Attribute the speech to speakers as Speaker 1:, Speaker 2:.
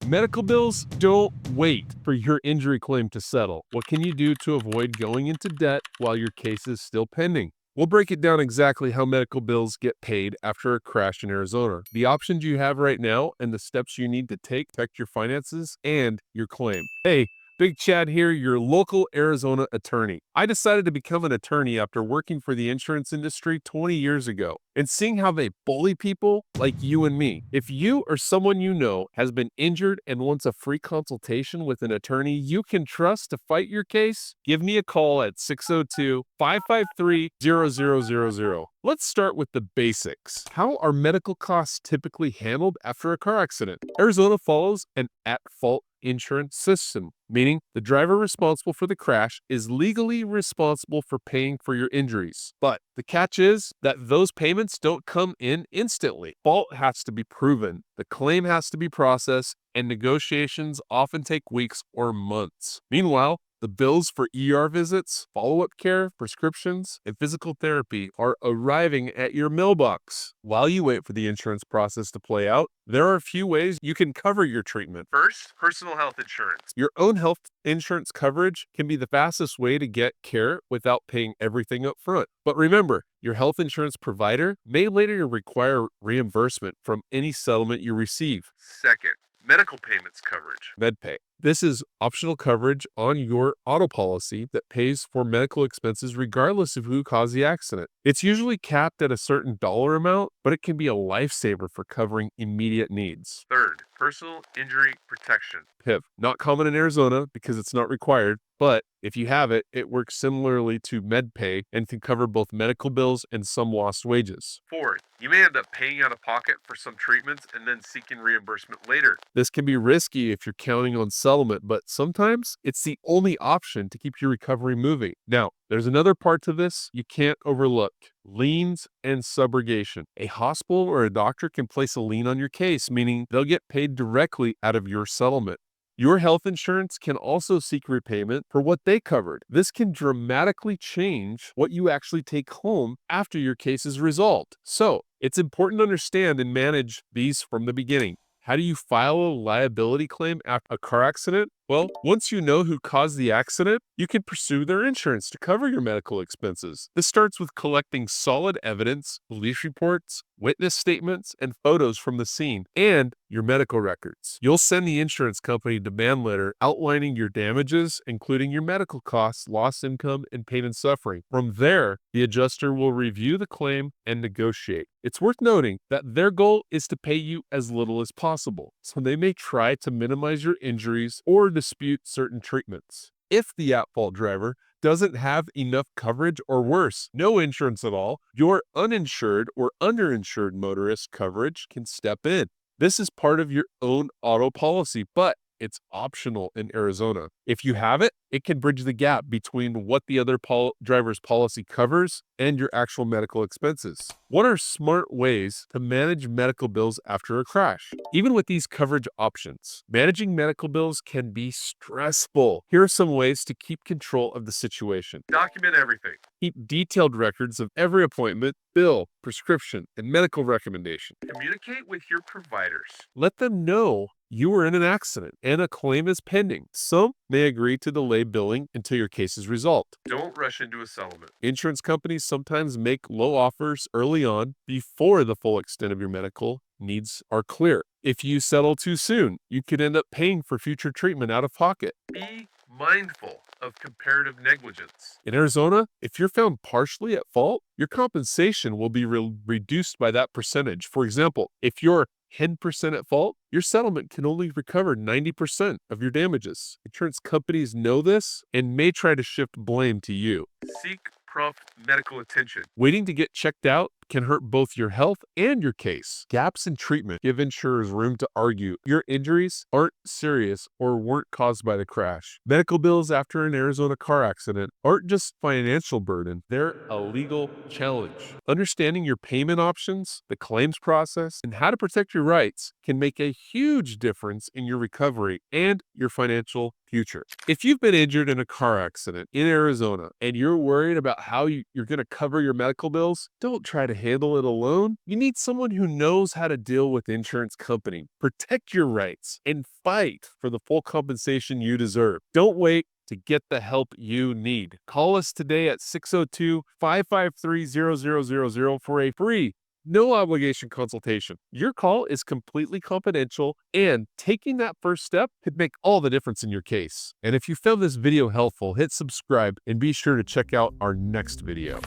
Speaker 1: Medical bills, don't wait for your injury claim to settle. What can you do to avoid going into debt while your case is still pending? We'll break it down exactly how medical bills get paid after a crash in Arizona, the options you have right now, and the steps you need to take to protect your finances and your claim. Hey, Big Chad here, your local Arizona attorney. I decided to become an attorney after working for the insurance industry 20 years ago and seeing how they bully people like you and me. If you or someone you know has been injured and wants a free consultation with an attorney you can trust to fight your case, give me a call at 602-553-0000. Let's start with the basics. How are medical costs typically handled after a car accident? Arizona follows an at-fault insurance system, meaning the driver responsible for the crash is legally responsible for paying for your injuries. But the catch is that those payments don't come in instantly. Fault has to be proven, the claim has to be processed, and negotiations often take weeks or months. Meanwhile, the bills for ER visits, follow-up care, prescriptions, and physical therapy are arriving at your mailbox. While you wait for the insurance process to play out, there are a few ways you can cover your treatment. First, personal health insurance. Your own health insurance coverage can be the fastest way to get care without paying everything up front. But remember, your health insurance provider may later require reimbursement from any settlement you receive. Second, medical payments coverage. MedPay. This is optional coverage on your auto policy that pays for medical expenses regardless of who caused the accident. It's usually capped at a certain dollar amount, but it can be a lifesaver for covering immediate needs. Third, personal injury protection. PIP. Not common in Arizona because it's not required, but if you have it, it works similarly to MedPay and can cover both medical bills and some lost wages. Fourth, you may end up paying out of pocket for some treatments and then seeking reimbursement later. This can be risky if you're counting on settlement, but sometimes it's the only option to keep your recovery moving. Now, there's another part to this you can't overlook. Liens and subrogation. A hospital or a doctor can place a lien on your case, meaning they'll get paid directly out of your settlement. Your health insurance can also seek repayment for what they covered. This can dramatically change what you actually take home after your case is resolved. So, it's important to understand and manage these from the beginning. How do you file a liability claim after a car accident? Well, once you know who caused the accident, you can pursue their insurance to cover your medical expenses. This starts with collecting solid evidence, police reports, witness statements, and photos from the scene, and your medical records. You'll send the insurance company a demand letter outlining your damages, including your medical costs, lost income, and pain and suffering. From there, the adjuster will review the claim and negotiate. It's worth noting that their goal is to pay you as little as possible, so they may try to minimize your injuries or dispute certain treatments. If the at-fault driver doesn't have enough coverage or worse, no insurance at all, your uninsured or underinsured motorist coverage can step in. This is part of your own auto policy, but it's optional in Arizona. If you have it, it can bridge the gap between what the other driver's policy covers and your actual medical expenses. What are smart ways to manage medical bills after a crash? Even with these coverage options, managing medical bills can be stressful. Here are some ways to keep control of the situation. Document everything. Keep detailed records of every appointment, bill, prescription, and medical recommendation. Communicate with your providers. Let them know you were in an accident and a claim is pending. Some may agree to delay billing until your case is resolved. Don't rush into a settlement. Insurance companies sometimes make low offers early on before the full extent of your medical needs are clear. If you settle too soon, you could end up paying for future treatment out of pocket. Be mindful of comparative negligence. In Arizona, if you're found partially at fault, your compensation will be reduced by that percentage. For example, if you're 10% at fault, your settlement can only recover 90% of your damages. Insurance companies know this and may try to shift blame to you. Seek prompt medical attention. Waiting to get checked out can hurt both your health and your case. Gaps in treatment give insurers room to argue your injuries aren't serious or weren't caused by the crash. Medical bills after an Arizona car accident aren't just financial burden, they're a legal challenge. Understanding your payment options, the claims process, and how to protect your rights can make a huge difference in your recovery and your financial future. If you've been injured in a car accident in Arizona and you're worried about how you're going to cover your medical bills, don't try to handle it alone, you need someone who knows how to deal with the insurance company, protect your rights, and fight for the full compensation you deserve. Don't wait to get the help you need. Call us today at 602-553-0000 for a free, no obligation consultation. Your call is completely confidential, and taking that first step could make all the difference in your case. And if you found this video helpful, hit subscribe and be sure to check out our next video.